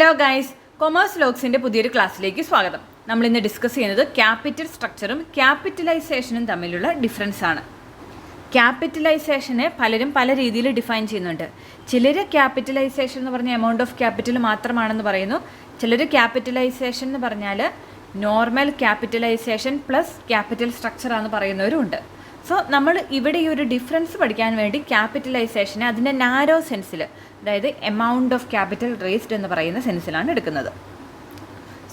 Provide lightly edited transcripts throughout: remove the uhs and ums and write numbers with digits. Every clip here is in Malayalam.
ഹലോ ഗൈസ്, കൊമേഴ്സ് ലോഗ്സിൻ്റെ പുതിയൊരു ക്ലാസ്സിലേക്ക് സ്വാഗതം. നമ്മൾ ഇന്ന് ഡിസ്കസ് ചെയ്യുന്നത് ക്യാപിറ്റൽ സ്ട്രക്ചറും ക്യാപിറ്റലൈസേഷനും തമ്മിലുള്ള ഡിഫറൻസ് ആണ്. ക്യാപിറ്റലൈസേഷനെ പലരും പല രീതിയിൽ ഡിഫൈൻ ചെയ്യുന്നുണ്ട്. ചിലർ ക്യാപിറ്റലൈസേഷൻ എന്ന് പറഞ്ഞാൽ എമൗണ്ട് ഓഫ് ക്യാപിറ്റൽ മാത്രമാണെന്ന് പറയുന്നു. ചിലർ ക്യാപിറ്റലൈസേഷൻ എന്ന് പറഞ്ഞാൽ നോർമൽ ക്യാപിറ്റലൈസേഷൻ പ്ലസ് ക്യാപിറ്റൽ സ്ട്രക്ചറാണെന്ന് പറയുന്നവരുണ്ട്. സോ നമ്മൾ ഇവിടെ ഈ ഒരു ഡിഫറൻസ് പഠിക്കാൻ വേണ്ടി ക്യാപിറ്റലൈസേഷനെ അതിൻ്റെ നാരോ സെൻസിൽ, അതായത് എമൗണ്ട് ഓഫ് ക്യാപിറ്റൽ റേസ്ഡ് എന്ന് പറയുന്ന സെൻസിലാണ് എടുക്കുന്നത്.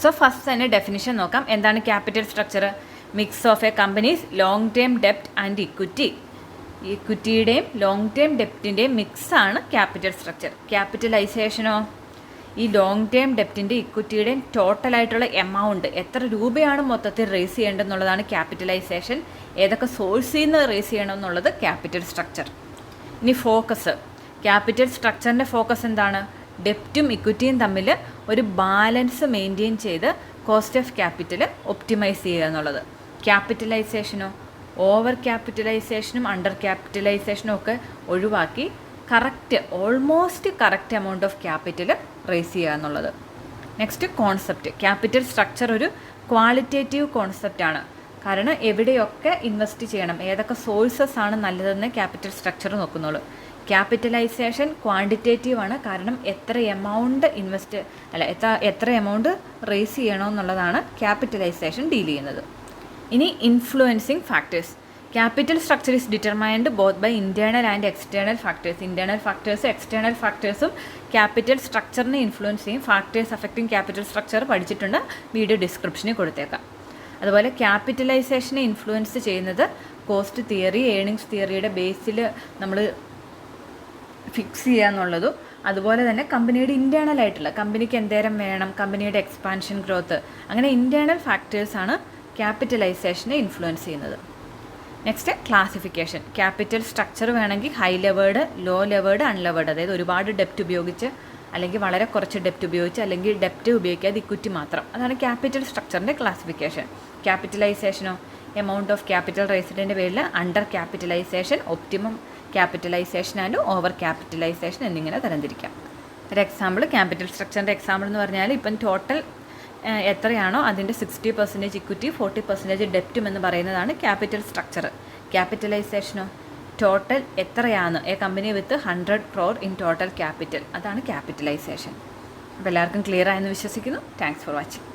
സോ ഫസ്റ്റ് തന്നെ ഡെഫിനിഷൻ നോക്കാം. എന്താണ് capital structure? Mix of a companies long term ഡെപ്റ്റ് ആൻഡ് ഇക്വിറ്റി. ഇക്വിറ്റിയുടെയും ലോങ് ടേം ഡെപ്റ്റിൻ്റെയും മിക്സാണ് ക്യാപിറ്റൽ സ്ട്രക്ചർ. ക്യാപിറ്റലൈസേഷനോ ഈ ലോങ് ടേം ഡെപ്റ്റിൻ്റെ ഇക്വിറ്റിയുടെയും ടോട്ടലായിട്ടുള്ള എമൗണ്ട്, എത്ര രൂപയാണ് മൊത്തത്തിൽ റേസ് ചെയ്യേണ്ടതെന്നുള്ളതാണ് ക്യാപിറ്റലൈസേഷൻ. ഏതൊക്കെ സോഴ്സിൽ നിന്ന് റേസ് ചെയ്യണമെന്നുള്ളത് ക്യാപിറ്റൽ സ്ട്രക്ചർ. ഇനി ഫോക്കസ്, ക്യാപിറ്റൽ സ്ട്രക്ചറിൻ്റെ ഫോക്കസ് എന്താണ്? ഡെപ്റ്റും ഇക്വിറ്റിയും തമ്മിൽ ഒരു ബാലൻസ് മെയിൻറ്റെയിൻ ചെയ്ത് കോസ്റ്റ് ഓഫ് ക്യാപിറ്റൽ ഒപ്റ്റിമൈസ് ചെയ്യുക എന്നുള്ളത്. ക്യാപിറ്റലൈസേഷനോ ഓവർ ക്യാപിറ്റലൈസേഷനും അണ്ടർ ക്യാപിറ്റലൈസേഷനും ഒക്കെ ഒഴിവാക്കി correct, almost correct amount of capital raise ചെയ്യുക എന്നുള്ളത്. Next concept. ക്യാപിറ്റൽ സ്ട്രക്ചർ ഒരു ക്വാളിറ്റേറ്റീവ് കോൺസെപ്റ്റാണ്. കാരണം എവിടെയൊക്കെ ഇൻവെസ്റ്റ് ചെയ്യണം, ഏതൊക്കെ സോഴ്സസ് ആണ് നല്ലതെന്ന് ക്യാപിറ്റൽ സ്ട്രക്ചർ നോക്കുന്നുള്ളൂ. ക്യാപിറ്റലൈസേഷൻ ക്വാണ്ടിറ്റേറ്റീവ് ആണ്. കാരണം എത്ര എമൗണ്ട് എത്ര എമൗണ്ട് റേസ് ചെയ്യണമെന്നുള്ളതാണ് ക്യാപിറ്റലൈസേഷൻ ഡീൽ ചെയ്യുന്നത്. ഇനി influencing factors. Capital structure is determined both by internal and external factors. Internal ഫാക്ടേഴ്സും എക്സ്റ്റേണൽ ഫാക്ടേഴ്സും ക്യാപിറ്റൽ സ്ട്രക്ചറിനെ ഇൻഫ്ലുവൻസ് ചെയ്യും. ഫാക്ടേഴ്സ് അഫക്റ്റിംഗ് ക്യാപിറ്റൽ സ്ട്രക്ചർ പഠിച്ചിട്ടുണ്ട്, വീഡിയോ ഡിസ്ക്രിപ്ഷനിൽ കൊടുത്തേക്കാം. അതുപോലെ ക്യാപിറ്റലൈസേഷനെ ഇൻഫ്ലുവൻസ് ചെയ്യുന്നത് കോസ്റ്റ് തിയറി, ഏണിങ്സ് തിയറിയുടെ ബേസിൽ നമ്മൾ ഫിക്സ് ചെയ്യുക എന്നുള്ളതും, അതുപോലെ തന്നെ കമ്പനിയുടെ ഇൻറ്റേർണൽ ആയിട്ടുള്ള കമ്പനിക്ക് എന്തേരം വേണം, കമ്പനിയുടെ എക്സ്പാൻഷൻ, ഗ്രോത്ത്, അങ്ങനെ ഇൻറ്റേർണൽ ഫാക്ടേഴ്സാണ് ക്യാപിറ്റലൈസേഷനെ ഇൻഫ്ലുവൻസ് ചെയ്യുന്നത്. Next classification. ക്യാപിറ്റൽ സ്ട്രക്ചർ വേണമെങ്കിൽ ഹൈ ലെവേർഡ്, ലോ ലെവേർഡ്, അൺലെവേർഡ്, അതായത് ഒരുപാട് ഡെപ്റ്റ് ഉപയോഗിച്ച് അല്ലെങ്കിൽ വളരെ കുറച്ച് ഡെപ്റ്റ് ഉപയോഗിച്ച് അല്ലെങ്കിൽ ഡെപ്റ്റ് ഉപയോഗിക്കാതെ ഇക്വിറ്റി മാത്രം. അതാണ് ക്യാപിറ്റൽ സ്ട്രക്ചറിൻ്റെ ക്ലാസിഫിക്കേഷൻ. ക്യാപിറ്റലൈസേഷനോ എമൗണ്ട് ഓഫ് ക്യാപിറ്റൽ റേസ്ഡിൻ്റെ പേരിൽ under capitalisation, optimum capitalisation and over capitalisation എന്നിങ്ങനെ തരംതിരിക്കാം. ഒരു എക്സാമ്പിൾ, ക്യാപിറ്റൽ സ്ട്രക്ചറിൻ്റെ എക്സാമ്പിൾ എന്ന് പറഞ്ഞാൽ ഇപ്പം ടോട്ടൽ എത്രയാണോ അതിൻ്റെ 60% ഇക്വിറ്റി, 40% ഡെപ്റ്റും എന്ന് പറയുന്നതാണ് ക്യാപിറ്റൽ സ്ട്രക്ചർ. ക്യാപിറ്റലൈസേഷനോ ടോട്ടൽ എത്രയാണ് A company with 100 crore in total capital, അതാണ് ക്യാപിറ്റലൈസേഷൻ. അപ്പോൾ എല്ലാവർക്കും ക്ലിയർ ആയെന്ന് വിശ്വസിക്കുന്നു. Thanks for watching.